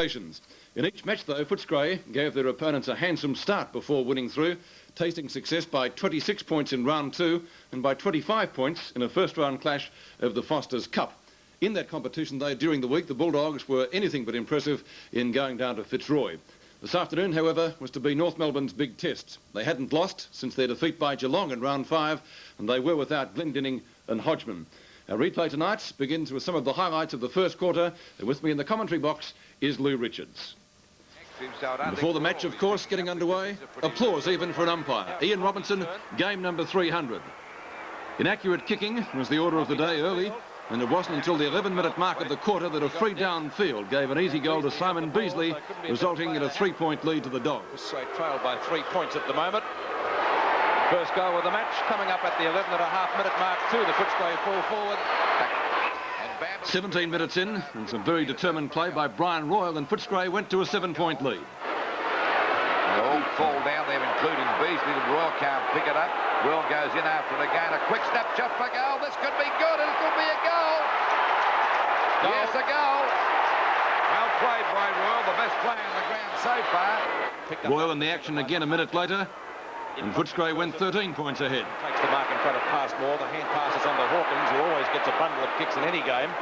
occasions. In each match, though, Footscray gave their opponents a handsome start before winning through, tasting success by 26 points in round 2 and by 25 points in a first-round clash of the Foster's Cup. In that competition, though, during the week, the Bulldogs were anything but impressive in going down to Fitzroy. This afternoon, however, was to be North Melbourne's big test. They hadn't lost since their defeat by Geelong in round 5, and they were without Glendinning and Hodgman. Our replay tonight begins with some of the highlights of the first quarter, and with me in the commentary box is Lou Richards. Before the match, of course, getting underway, applause even for an umpire. Ian Robinson, game number 300. Inaccurate kicking was the order of the day early, and it wasn't until the 11-minute mark of the quarter that a free downfield gave an easy goal to Simon Beasley, resulting in a 3-point lead to the Dogs. Footscray trail by 3 points at the moment. First goal of the match coming up at the 11.5-minute mark to the Footscray fall forward. 17 minutes in, and some very determined play by Brian Royal, and Footscray went to a 7-point lead. They all fall down there, including Beasley. Royal can't pick it up. Royal goes in after it again. A quick snapshot for goal. This could be good, and it could be a goal. Yes, a goal. Well played by Royal, the best player on the ground so far. Royal in the action again a minute later, and Footscray went 13 points ahead. Takes the mark in front of Passmore. The hand passes on to Hawkins, who always gets a bundle of kicks in any game.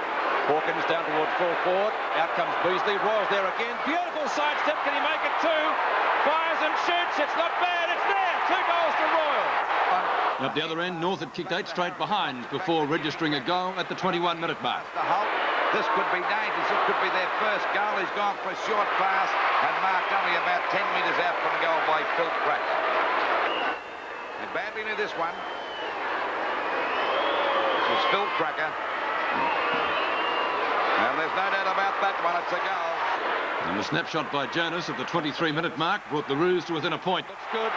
Hawkins down towards full forward. Out comes Beasley. Royal's there again. Beautiful sidestep. Can he make it 2? Fires and shoots. It's not bad. It's there. 2 goals to Royal. At the other end, North had kicked 8 straight behind before registering a goal at the 21-minute mark. This could be dangerous. It could be their first goal. He's gone for a short pass and marked only about 10 metres out from goal by Footscray. They badly knew this one. This was Footscray. Well, there's no doubt about that one. It's a goal. And the snapshot by Jonas at the 23-minute mark brought the Roos to within a point. Looks good.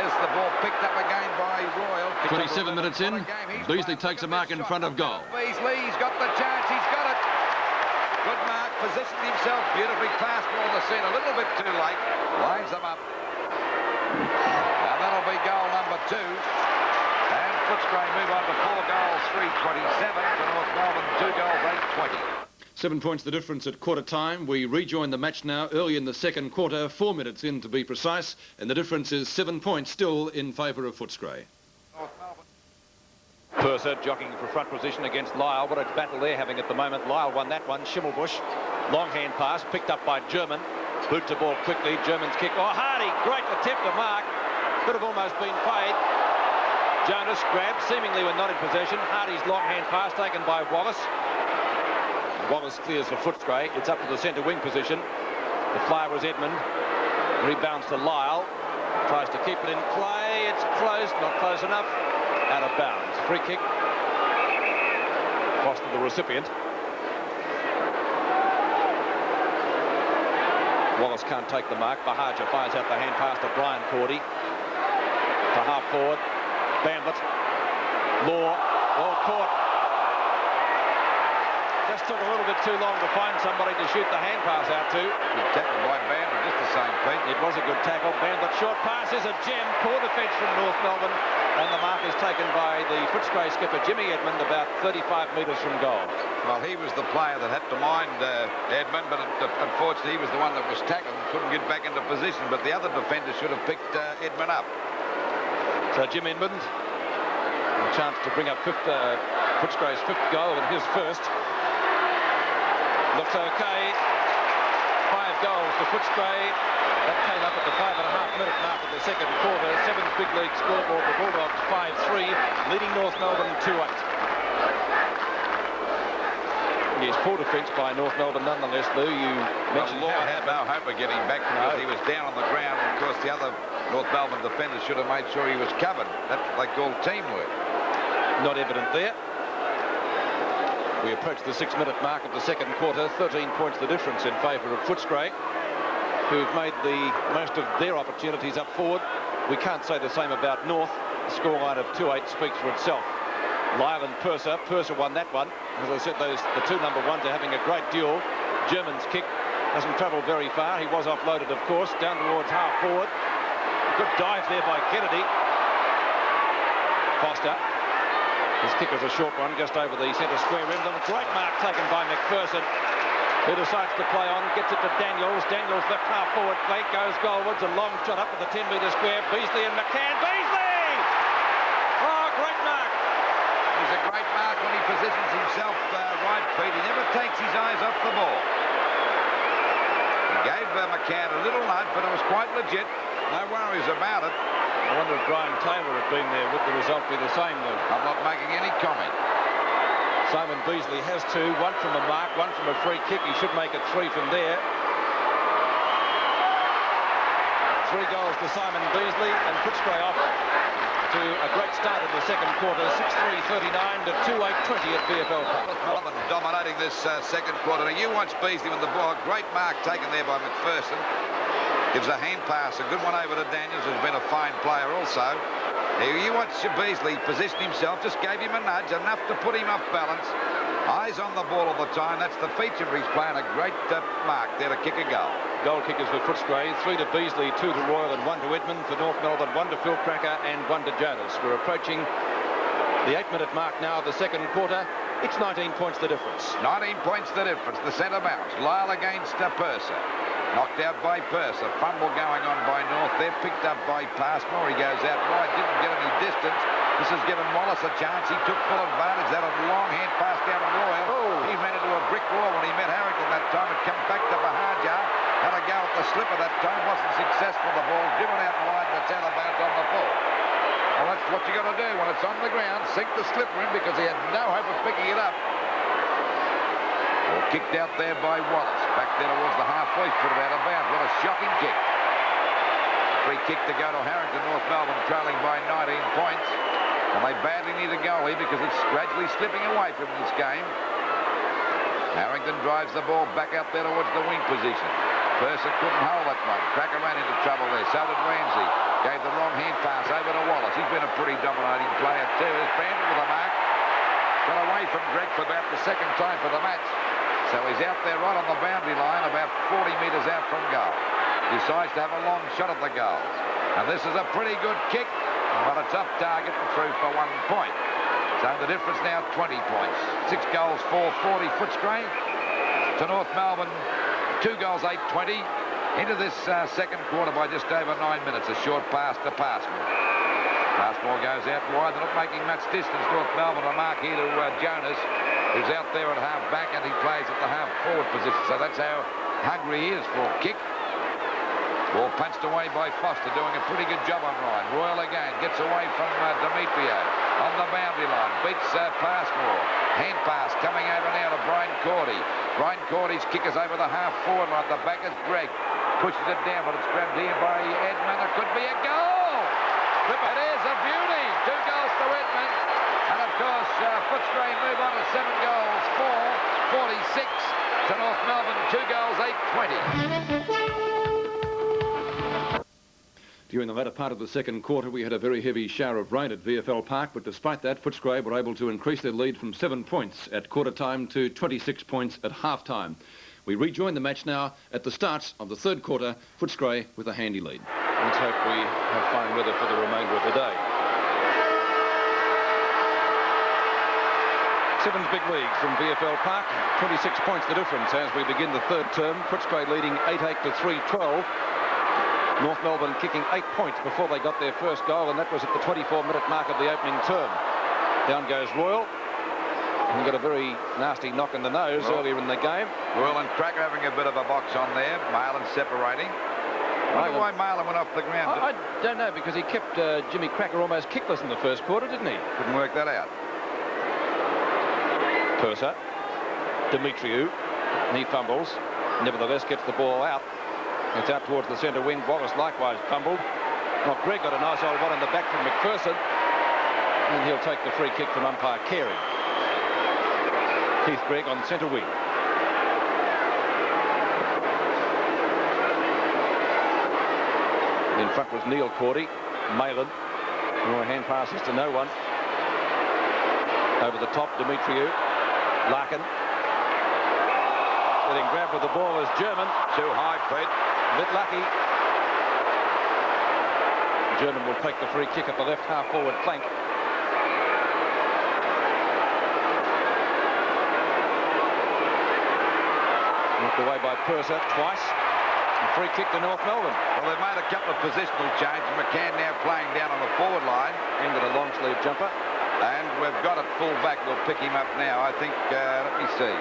As the ball picked up again by Royal. 27 minutes in, Beasley takes a mark in front of goal. Beasley, he's got the chance. He's got it. Good mark. Positioned himself beautifully. Passed on the scene a little bit too late. Lines them up. Now that'll be goal number 2. And Footscray move on to 4 goals, 3:27 to North Melbourne, 2 goals, 8:20. 7 points the difference at quarter time. We rejoin the match now early in the second quarter, 4 minutes in to be precise, and the difference is 7 points still in favour of Footscray. Purser jockeying for front position against Lyle. What a battle they're having at the moment. Lyle won that one. Schimmelbusch, long hand pass, picked up by German. Boot the ball quickly. German's kick. Oh, Hardy, great attempt to mark. Could have almost been paid. Jonas grabbed, seemingly when not in possession. Hardy's long hand pass taken by Wallace. Wallace clears for Footscray. It's up to the centre wing position. The flyer was Edmund. Rebounds to Lyle. Tries to keep it in play. It's close, not close enough. Out of bounds. Free kick. Cost to the recipient. Wallace can't take the mark. Bahaja fires out the hand pass to Brian Cordy. To half forward. Bandlet. Law. All caught. Just took a little bit too long to find somebody to shoot the hand pass out to. Good tackle by Bandlet, just the same, Pete. It was a good tackle. Bandlet short pass is a gem. Poor defence from North Melbourne. And the mark is taken by the Footscray skipper, Jimmy Edmund, about 35 metres from goal. Well, he was the player that had to mind Edmund, but unfortunately he was the one that was tackled and couldn't get back into position. But the other defender should have picked Edmund up. So Jim Edmund, a chance to bring up Footscray's 5th goal and his first. Looks okay. 5 goals to Footscray. That came up at the 5.5-minute mark of the second quarter. 7th big league scoreboard. The Bulldogs 5-3, leading North Melbourne 2-8. Yes, poor defence by North Melbourne nonetheless, Lou. You mentioned Law had no hope of getting back because he was down on the ground. And of course, the other North Melbourne defenders should have made sure he was covered. That's what they call teamwork. Not evident there. We approach the 6-minute mark of the second quarter. 13 points the difference in favour of Footscray, who've made the most of their opportunities up forward. We can't say the same about North. The scoreline of 2-8 speaks for itself. Lyle and Purser. Purser won that one. As I said, the 2 number 1s are having a great duel. German's kick doesn't travel very far. He was offloaded, of course, down towards half forward. Good dive there by Kennedy. Foster. His kick was a short one, just over the centre square rim. A great mark taken by McPherson. He decides to play on, gets it to Daniels. Daniels left half forward flank, goes goalwards, a long shot up at the 10-metre square. Beasley and McCann. Beasley! Oh, great mark. He's a great mark when he positions himself right feet. He never takes his eyes off the ball. He gave McCann a little nudge, but it was quite legit. No worries about it. I wonder if Brian Taylor had been there. Would the result be the same, though? I'm not making any comment. Simon Beasley has two, one from a mark, one from a free kick. He should make it three from there. 3 goals to Simon Beasley, and Footscray off to a great start in the second quarter, 6-3-39 to 2-8-20 at VFL Park. Melbourne dominating this second quarter. Now you watch Beasley with the ball. Great mark taken there by McPherson. Gives a hand pass, a good one over to Daniels, who's been a fine player also. Here you watch Beasley position himself, just gave him a nudge, enough to put him off balance. Eyes on the ball all the time. That's the feature. He's playing a great mark there to kick a goal. Goal kickers for Footscray, 3 to Beasley, 2 to Royal and 1 to Edmund. For North Melbourne, 1 to Phil Cracker and 1 to Jonas. We're approaching the 8-minute mark now of the second quarter. It's 19 points the difference. 19 points the difference. The centre bounce. Lyle against Purser. Knocked out by Purser. Fumble going on by North. They're picked up by Passmore. He goes out wide. Didn't get any distance. This has given Wallace a chance. He took full advantage. That a long hand pass down to Royal. Oh. He ran into a brick wall when he met Harrington that time. It came back to Bahajar. Had a go at the slipper that time. Wasn't successful. The ball driven out wide and it's out of bounds on the full. Well, that's what you got to do when it's on the ground. Sink the slipper in because he had no hope of picking it up. Kicked out there by Wallace. Back there towards the halfway, put it out of bounds. What a shocking kick. Free kick to go to Harrington. North Melbourne trailing by 19 points. And they badly need a goal here because it's gradually slipping away from this game. Harrington drives the ball back out there towards the wing position. Purser couldn't hold that one. Cracker ran into trouble there. So did Ramsey. Gave the wrong hand pass over to Wallace. He's been a pretty dominating player too. There's Bandit with a mark. Got away from Greg for about the second time for the match. So he's out there right on the boundary line, about 40 metres out from goal. Decides to have a long shot at the goals. And this is a pretty good kick, but it's off target and through for 1 point. So the difference now 20 points. 6 goals, 440 Footscray. To North Melbourne, 2 goals, 8-20. Into this second quarter by just over 9 minutes. A short pass to Passmore. Passmore goes out wide. They're not making much distance. North Melbourne, a mark here to Jonas, who's out there at half back, and he plays at the half forward position. So that's how hungry he is for a kick. Ball punched away by Foster, doing a pretty good job on Ryan. Royal again gets away from Demetrio on the boundary line. Beats Passmore. Hand pass coming over now to Brian Cordy. Brian Cordy's kick is over the half forward line. The back is Greg. Pushes it down, but it's grabbed here by Edmund. It could be a goal. It is a beauty. 2 goals to Edmund. And of course, Footscray move on to 7 goals, 4-46 to North Melbourne, 2 goals, 8-20. During the latter part of the second quarter, we had a very heavy shower of rain at VFL Park, but despite that, Footscray were able to increase their lead from 7 points at quarter time to 26 points at half time. We rejoin the match now at the start of the third quarter, Footscray with a handy lead. Let's hope we have fine weather for the remainder of the day. Seven's big lead from VFL Park, 26 points the difference as we begin the third term. Footscray leading 8-8 to 3-12. North Melbourne kicking 8 points before they got their first goal, and that was at the 24-minute mark of the opening term. Down goes Royal. He got a very nasty knock in the nose earlier in the game. Royal and Cracker having a bit of a box on there. Marlin separating. I wonder why Marlin went off the ground. I don't know, because he kept Jimmy Cracker almost kickless in the first quarter, didn't he? Couldn't work that out. Purser, Demetriou, and he fumbles. Nevertheless, gets the ball out. It's out towards the centre wing. Wallace likewise fumbled. Well, Greg got a nice old one in the back from McPherson. And he'll take the free kick from umpire Carey. Keith Gregg on centre wing. In front was Neil Cordy, Malin. More hand passes to no one. Over the top, Demetriou, Larkin. Getting grabbed with the ball is German. Too high, Fred. A bit lucky. German will take the free kick at the left half forward flank. Knocked away by Purser twice. A free kick to North Melbourne. Well, they've made a couple of positional changes. McCann now playing down on the forward line. Ended a long sleeve jumper. And we've got it full back. We'll pick him up now. I think, let me see.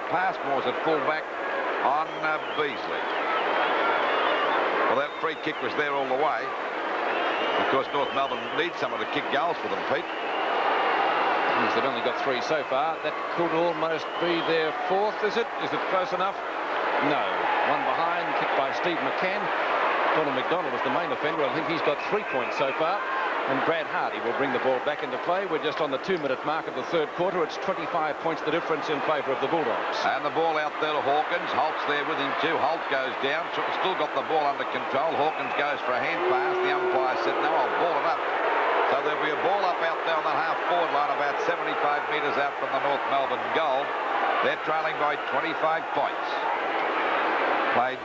Passmore's at full back on Beasley. Well, that free kick was there all the way. Of course, North Melbourne needs someone to kick goals for them, Pete. They've only got 3 so far. That could almost be their 4th, is it? Is it close enough? No. One behind, kicked by Steve McCann. Donald McDonald was the main offender. I think he's got 3 points so far. And Brad Hardy will bring the ball back into play. We're just on the 2-minute mark of the 3rd quarter. It's 25 points the difference in favour of the Bulldogs. And the ball out there to Hawkins. Holt's there with him too. Holt goes down. Still got the ball under control. Hawkins goes for a hand pass. The umpire said, no, I'll ball it up. So there'll be a ball up out there on the half-forward line about 75 metres out from the North Melbourne goal. They're trailing by 25 points. Played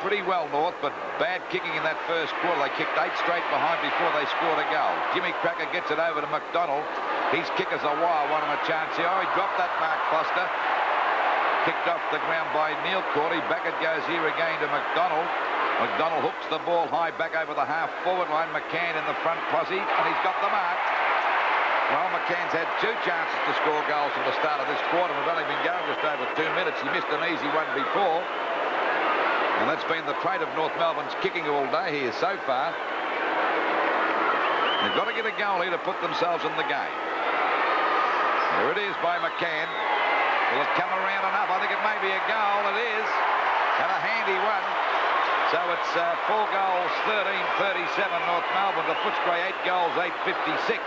pretty well, North, but bad kicking in that first quarter. They kicked 8 straight behind before they scored a goal. Jimmy Cracker gets it over to McDonald. His kicker's a wire, won him a chance here. Oh, he dropped that, Mark Foster. Kicked off the ground by Neil Cordy. Back it goes here again to McDonald. McDonald hooks the ball high back over the half-forward line. McCann in the front posse, and he's got the mark. Well, McCann's had 2 chances to score goals from the start of this quarter. We've only been going just over 2 minutes. He missed an easy one before. And that's been the trait of North Melbourne's kicking all day here so far. They've got to get a goal here to put themselves in the game. There it is by McCann. Will it come around enough? I think it may be a goal. It is. And a handy one. So it's 4 goals, 13-37 North Melbourne. To Footscray, 8 goals, 8-56.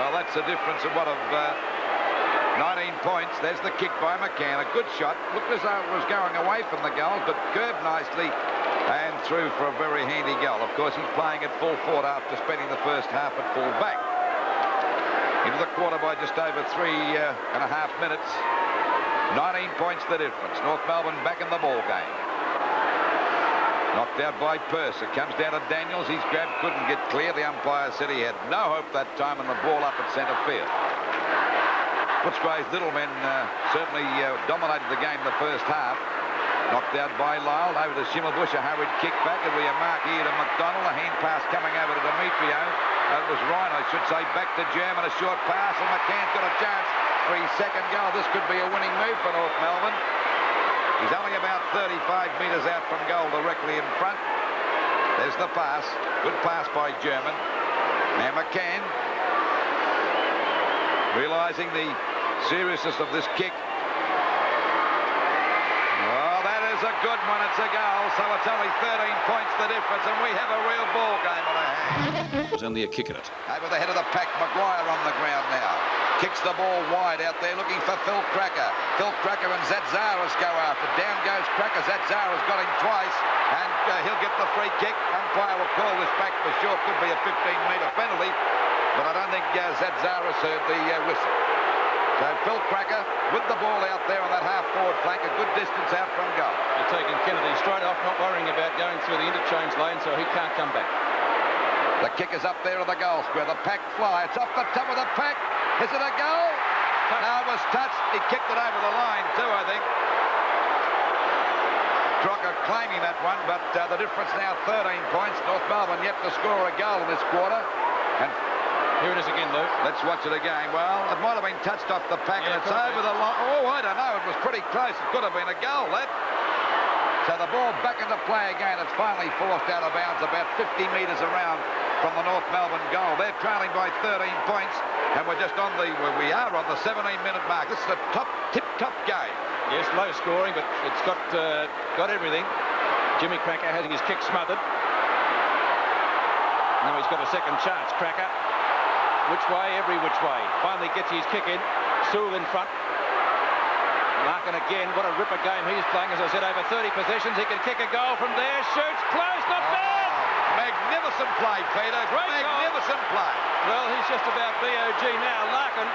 Well, that's the difference of what of 19 points. There's the kick by McCann. A good shot. Looked as though it was going away from the goal, but curved nicely and through for a very handy goal. Of course, he's playing at full forward after spending the first half at full back. Into the quarter by just over 3.5 minutes. 19 points the difference. North Melbourne back in the ball game. Knocked out by Purser. Comes down to Daniels. He's grabbed, couldn't get clear. The umpire said he had no hope that time, and the ball up at centre field. Footscray's little men certainly dominated the game in the first half. Knocked out by Lyle. Over to Schimmelbusch. A hurried kick back. It'll be a mark here to McDonald. A hand pass coming over to Demetrio. That was Ryan, I should say. Back to German. A short pass, and McCann's got a chance for his 2nd goal. This could be a winning move for North Melbourne. He's only about 35 metres out from goal, directly in front. There's the pass. Good pass by German. Now McCann, realising the seriousness of this kick. Oh, that is a good one. It's a goal, so it's only 13 points the difference, and we have a real ball game on our hands. It was only a kick at it. Over the head of the pack, Maguire on the ground now. Kicks the ball wide out there, looking for Phil Cracker. Phil Cracker and Zatzaras go after. Down goes Cracker. Zatzaras got him twice, and he'll get the free kick. Umpire will call this back for sure. Could be a 15-metre penalty, but I don't think Zatzaras heard the whistle. So Phil Cracker with the ball out there on that half-forward flank, a good distance out from goal. They're taking Kennedy straight off, not worrying about going through the interchange lane, so he can't come back. The kick is up there at the goal square. The pack fly. It's off the top of the pack. Is it a goal? No, it was touched. He kicked it over the line too, I think. Crocker claiming that one, but the difference now 13 points. North Melbourne yet to score a goal in this quarter. And here it is again, Lou. Let's watch it again. Well, it might have been touched off the pack, and it's over the line. Oh, I don't know. It was pretty close. It could have been a goal, that. So the ball back into play again. It's finally forced out of bounds about 50 metres around from the North Melbourne goal. They're trailing by 13 points, and we are on the 17-minute mark. This is a tip-top game. Yes, low scoring, but it's got everything. Jimmy Cracker having his kick smothered. Now he's got a second chance. Cracker, which way? Every which way. Finally gets his kick in. Sewell in front. Larkin again. What a ripper game he's playing. As I said, over 30 possessions. He can kick a goal from there. Shoots close. Not bad. Magnificent play, Peter. Great magnificent goal. Play. Well, he's just about BOG now. Larkin,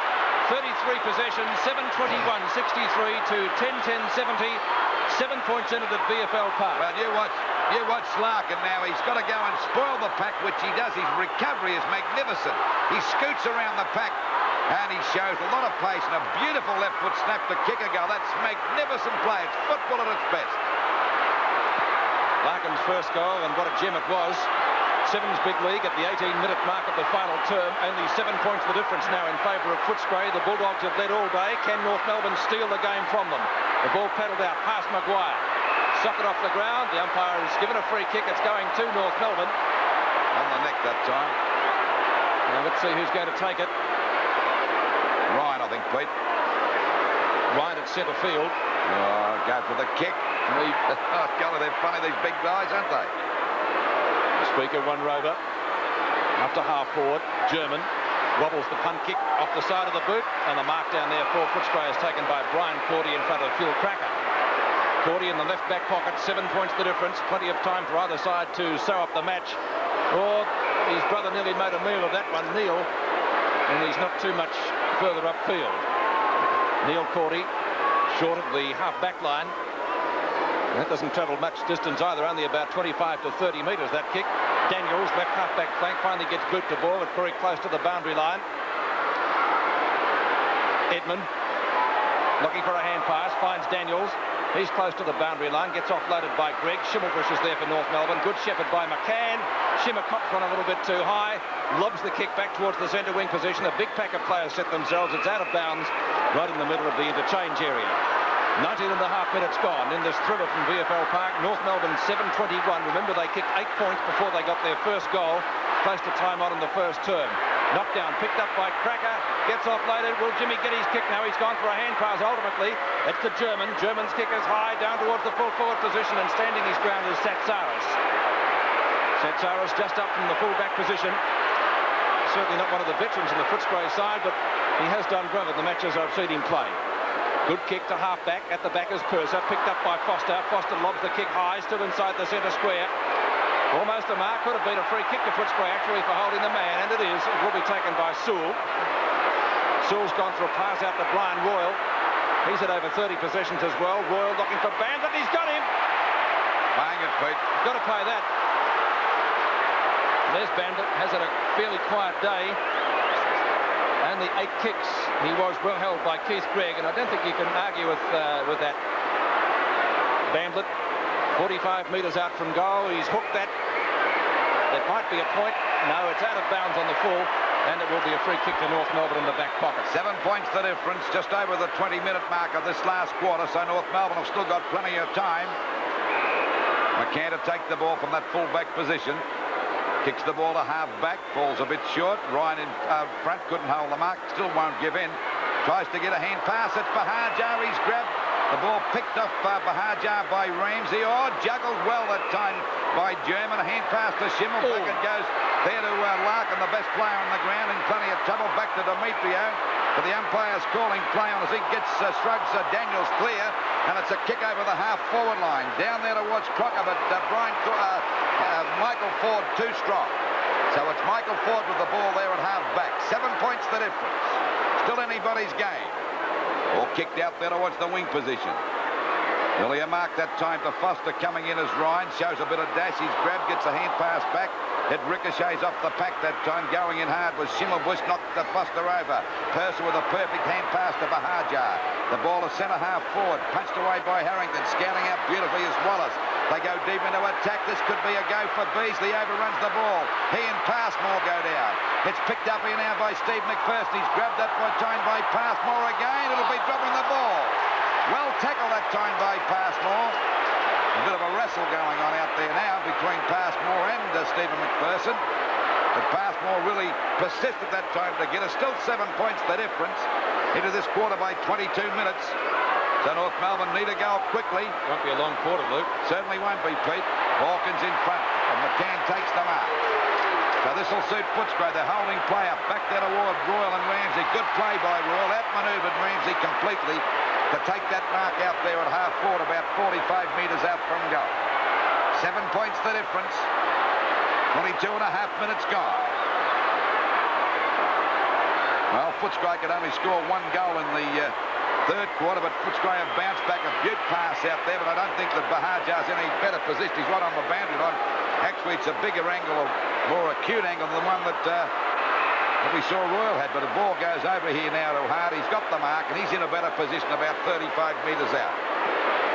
33 possessions, 7:21:63 to 10:10:70. 7 points into the VFL Park. Well, you watch Larkin now. He's got to go and spoil the pack, which he does. His recovery is magnificent. He scoots around the pack And he shows a lot of pace and a beautiful left foot snap to kick a goal. That's magnificent play. It's football at its best. Larkin's first goal, and what a gem it was. Sevens big league at the 18-minute mark of the final term. Only 7 points the difference now in favour of Footscray. The Bulldogs have led all day. Can North Melbourne steal the game from them? The ball paddled out past Maguire. Socket off the ground. The umpire has given a free kick. It's going to North Melbourne. On the neck that time. Now let's see who's going to take it. Ryan, I think, Pete. Ryan at centre field. Oh, go for the kick. Oh, golly, they're funny, these big guys, aren't they? The speaker, one rover. After half forward, German wobbles the punt kick off the side of the boot, and the mark down there for Footscray is taken by Brian Cordy in front of Phil Cracker. Cordy in the left back pocket, 7 points the difference. Plenty of time for either side to sew up the match. Or his brother nearly made a meal of that one, Neil, and he's not too much further upfield. Neil Cordy, short of the half-back line. And that doesn't travel much distance either, only about 25 to 30 metres, that kick. Daniels, left half-back flank, finally gets boot to ball. It's very close to the boundary line. Edmund, looking for a hand pass, finds Daniels. He's close to the boundary line, gets offloaded by Greg. Schimmelbusch is there for North Melbourne. Good shepherd by McCann. Shimmer cops one a little bit too high. Lobs the kick back towards the centre wing position. A big pack of players set themselves. It's out of bounds right in the middle of the interchange area. 19 and a half minutes gone in this thriller from VFL Park. North Melbourne 7-21. Remember, they kicked 8 points before they got their first goal. Close to time on in the first term. Knocked down, picked up by Cracker. Gets offloaded. Will Jimmy get his kick now? He's gone for a hand pass ultimately. It's to German. German's kick is high down towards the full forward position, and standing his ground is Satsaris. Satsaris just up from the full back position. Certainly not one of the veterans in the Footscray side, but he has done well in the matches I've seen him play. Good kick to half-back. At the back is Purser. Picked up by Foster. Foster lobs the kick high, still inside the centre square. Almost a mark. Could have been a free kick to Footscray, actually, for holding the man, and it is. It will be taken by Sewell. Sewell's gone for a pass out to Brian Royal. He's had over 30 possessions as well. Royal looking for Bandit. He's got him. Playing it, Pete. Got to play that. There's Bandit. Has had a fairly quiet day. Only 8 kicks. He was well held by Keith Gregg, and I don't think you can argue with that. Bandit, 45 metres out from goal. He's hooked that. It might be a point. No, it's out of bounds on the full, and it will be a free kick to North Melbourne in the back pocket. 7 points the difference, just over the 20-minute mark of this last quarter, so North Melbourne have still got plenty of time. McCann to take the ball from that full-back position. Kicks the ball to half-back, falls a bit short. Ryan in front, couldn't hold the mark, still won't give in. Tries to get a hand pass, it's Bahajar, he's grabbed. The ball picked off Bahajar by Ramsey. Oh, juggled well that time by German. A hand pass to Schimmel. Back it goes there to Larkin, the best player on the ground, in plenty of trouble. Back to Demetrio. But the umpire's calling play on as he gets shrugs Daniels clear. And it's a kick over the half-forward line. Down there towards Crocker, but Michael Ford too strong. So it's Michael Ford with the ball there at half-back. 7 points the difference. Still anybody's game. All kicked out there towards the wing position. Nearly a mark that time to Foster coming in as Ryan. Shows a bit of dash. He's grabbed, gets a hand pass back. It ricochets off the pack that time. Going in hard was Schimmelbusch, knocked the Foster over. Purser with a perfect hand pass to Bahajar. The ball to centre half forward. Punched away by Harrington. Scaling out beautifully is Wallace. They go deep into attack. This could be a go for Beasley. Overruns the ball. He and Passmore go down. It's picked up here now by Steve McPherson. He's grabbed that time by Passmore again. It'll be dropping the ball. Well tackled that time by Passmore. A bit of a wrestle going on out there now between Passmore and Stephen McPherson. But Passmore really persisted that time to get us. Still 7 points the difference into this quarter by 22 minutes. So North Melbourne need a goal quickly. Won't be a long quarter, Luke. Certainly won't be, Pete. Hawkins in front, and McCann takes the mark. So this will suit Footscray. They're holding play up. Back there toward Royal and Ramsey. Good play by Royal. Outmanoeuvred Ramsey completely to take that mark out there at half forward, about 45 metres out from goal. 7 points the difference. 22 and a half minutes gone. Well, Footscray could only score 1 goal in the third quarter, but Footscray have bounced back. A beaut pass out there, but I don't think that Bahajar's in any better position. He's right on the boundary line. Actually, it's a bigger angle, or more acute angle than the one that that we saw Royal had, but the ball goes over here now to Hart. He's got the mark, and he's in a better position about 35 metres out.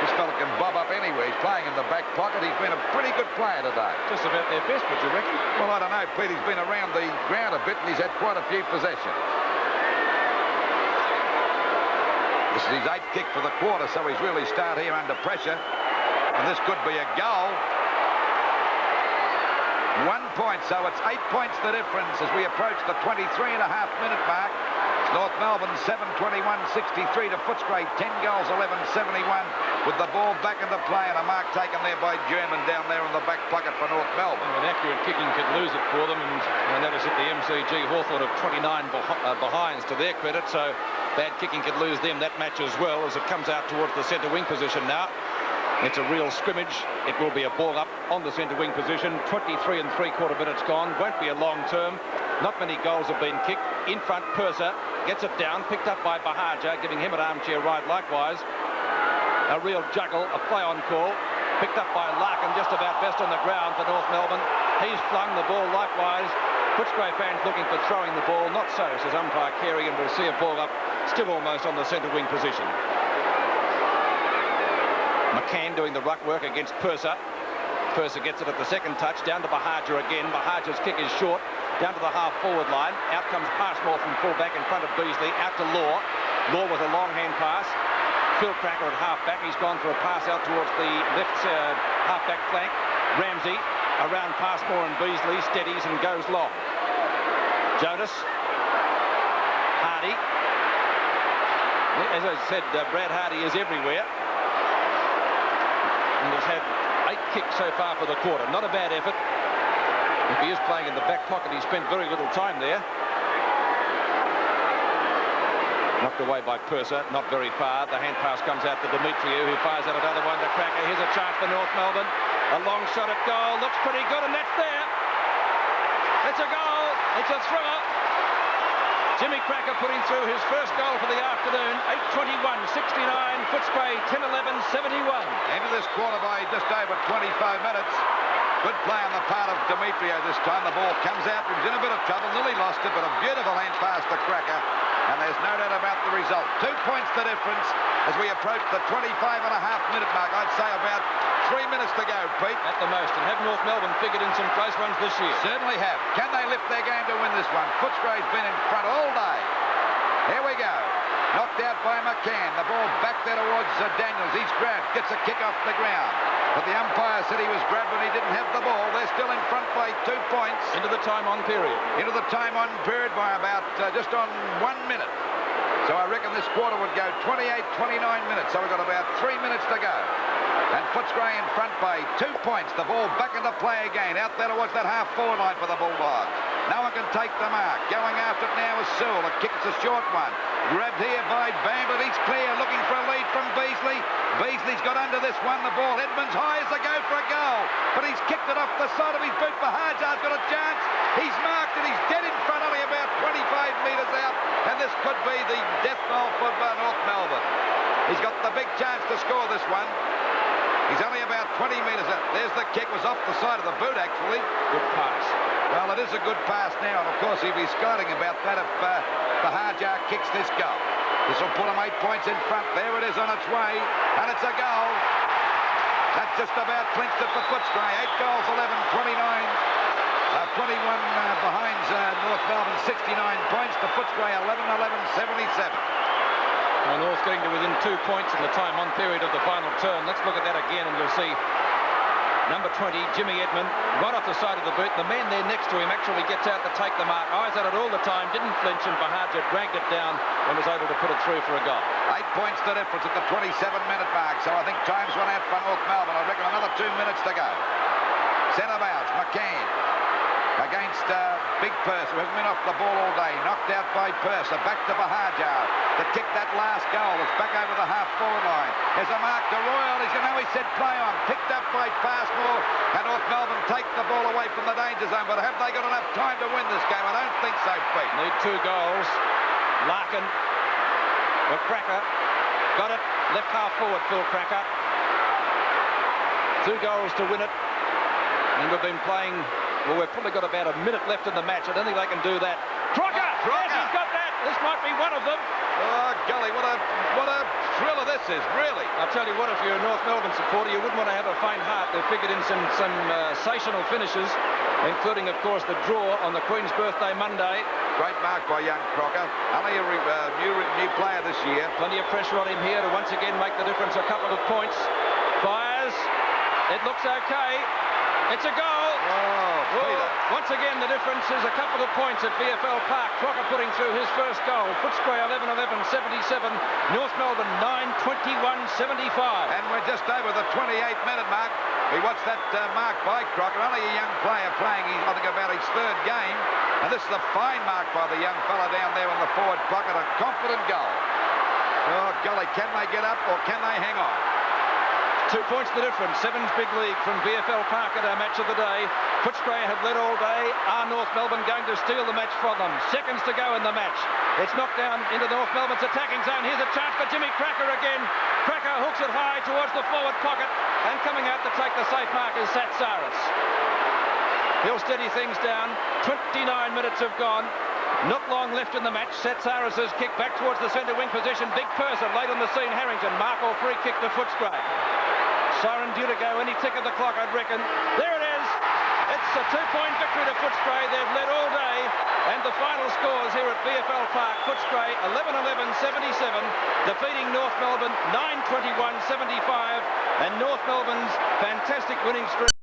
This fella can bob up anywhere. He's playing in the back pocket. He's been a pretty good player today. Just about their best, would you reckon? Well, I don't know, Pete. He's been around the ground a bit, and he's had quite a few possessions. This is his 8th kick for the quarter, so he's really start here under pressure. And this could be a goal. 1 point, so it's 8 points the difference as we approach the 23.5-minute mark. North Melbourne 7:21.63 to Footscray, 10 goals, 11:71 with the ball back into play and a mark taken there by German down there in the back pocket for North Melbourne. An accurate kicking could lose it for them, and I notice at the MCG Hawthorn of 29 behinds to their credit, so bad kicking could lose them that match as well as it comes out towards the centre wing position now. It's a real scrimmage. It will be a ball up on the centre wing position. 23 3/4 minutes gone. Won't be a long term. Not many goals have been kicked. In front, Purser gets it down, picked up by Bahaja, giving him an armchair ride likewise. A real juggle, a play-on call. Picked up by Larkin, just about best on the ground for North Melbourne. He's flung the ball likewise. Footscray fans looking for throwing the ball. Not so, says umpire Carey, and we'll see a ball up still almost on the centre wing position. McCann doing the ruck work against Purser. Purser gets it at the second touch, down to Bahaja again. Bahaja's kick is short, down to the half-forward line. Out comes Passmore from full-back in front of Beasley, out to Law. Law with a long-hand pass. Phil Cracker at half-back. He's gone for a pass out towards the left half-back flank. Ramsey around Passmore and Beasley, steadies and goes long. Jonas. Hardy. As I said, Brad Hardy is everywhere. And has had 8 kicks so far for the quarter. Not a bad effort. If he is playing in the back pocket, he spent very little time there. Knocked away by Purser, not very far. The hand pass comes out to Demetriou, who fires out another one to Cracker. Here's a chance for North Melbourne. A long shot at goal. Looks pretty good, and that's there. It's a goal. It's a thriller. Jimmy Cracker putting through his first goal for the afternoon. 8:21.69. Footscray 10:11.71. Into this quarter by just over 25 minutes. Good play on the part of Demetriou this time. The ball comes out. He was in a bit of trouble. Nearly lost it, but a beautiful hand pass to Cracker. And there's no doubt about the result. 2 points the difference as we approach the 25.5-minute mark. I'd say about 3 minutes to go, Pete. At the most. And have North Melbourne figured in some close ones this year? Certainly have. Can they lift their game to win this one? Footscray's been in front all day. Here we go. Knocked out by McCann. The ball back there towards Daniels. He's grabbed. Gets a kick off the ground. But the umpire said he was grabbed when he didn't have the ball. They're still in front by 2 points. Into the time-on period. Into the time-on period by about just on 1 minute. So I reckon this quarter would go 28-29 minutes. So we've got about 3 minutes to go. And Footscray in front by 2 points. The ball back into play again. Out there towards that half-forward line for the Bulldogs. No one can take the mark. Going after it now is Sewell. The kick's a short one. Grabbed here by Bamber. He's clear, looking for a lead from Beasley. Beasley's got under this one. The ball. Edmonds high as they go for a goal. But he's kicked it off the side of his boot. Bahajar's got a chance. He's marked it. He's dead in front, only about 25 metres out. And this could be the death knell for North Melbourne. He's got the big chance to score this one. He's only about 20 metres out. There's the kick. Was off the side of the boot, actually. Good pass. Well, it is a good pass now, and of course he'll be scolding about that if Bahajar kicks this goal. This will put him 8 points in front. There it is on its way, and it's a goal. That just about clinched it for Footscray. 8 goals, 11-29. 21 behind North Melbourne, 69 points to Footscray, 11-11-77. Well, North getting to within 2 points in the time-on period of the final term. Let's look at that again, and you'll see number 20, Jimmy Edmund, right off the side of the boot. The man there next to him actually gets out to take the mark. Eyes at it all the time, didn't flinch, and Bahaja dragged it down and was able to put it through for a goal. 8 points the difference at the 27-minute mark, so I think time's run out for North Melbourne. I reckon another 2 minutes to go. Centre bounce, McCann against Big Purser, who hasn't been off the ball all day. Knocked out by Purser. Back to Bahajar to kick that last goal. It's back over the half-forward line. There's a mark to Royal. He said play on. Picked up by Passmore. And North Melbourne take the ball away from the danger zone. But have they got enough time to win this game? I don't think so, Pete. Need 2 goals. Larkin. Well, Cracker. Got it. Left half-forward, Phil Cracker. 2 goals to win it. And we've been playing... Well, we've probably got about a minute left in the match. I don't think they can do that Crocker! Crocker. Yes, he's got that. This might be one of them. Oh, golly, what a thriller this is, really. I'll tell you what, if you're a North Melbourne supporter, you wouldn't want to have a faint heart. They've figured in some sensational finishes, including, of course, the draw on the Queen's birthday Monday. Great mark by young Crocker. Only a new player this year. Plenty of pressure on him here to once again make the difference a couple of points. Fires. It looks okay. It's a goal. Oh, Peter. Once again, the difference is a couple of points at VFL Park. Crocker putting through his first goal. Footscray 11-11-77. North Melbourne 9-21-75. And we're just over the 28-minute mark. We watched that mark by Crocker. Only a young player playing, I think, about his third game. And this is a fine mark by the young fella down there in the forward pocket. A confident goal. Oh, golly, can they get up or can they hang on? 2 points the difference. Sevens big league from VFL Park at our match of the day. Footscray have led all day. Are North Melbourne going to steal the match from them? Seconds to go in the match. It's knocked down into North Melbourne's attacking zone. Here's a chance for Jimmy Cracker again. Cracker hooks it high towards the forward pocket. And coming out to take the safe mark is Satsaris. He'll steady things down. 29 minutes have gone. Not long left in the match. Satsaris' kick back towards the centre wing position. Big person late on the scene. Harrington. Mark or free kick to Footscray. Siren due to go any tick of the clock, I'd reckon. There it is. It's a 2-point victory to Footscray. They've led all day. And the final scores here at VFL Park. Footscray 11-11-77, defeating North Melbourne 9-21-75. And North Melbourne's fantastic winning streak.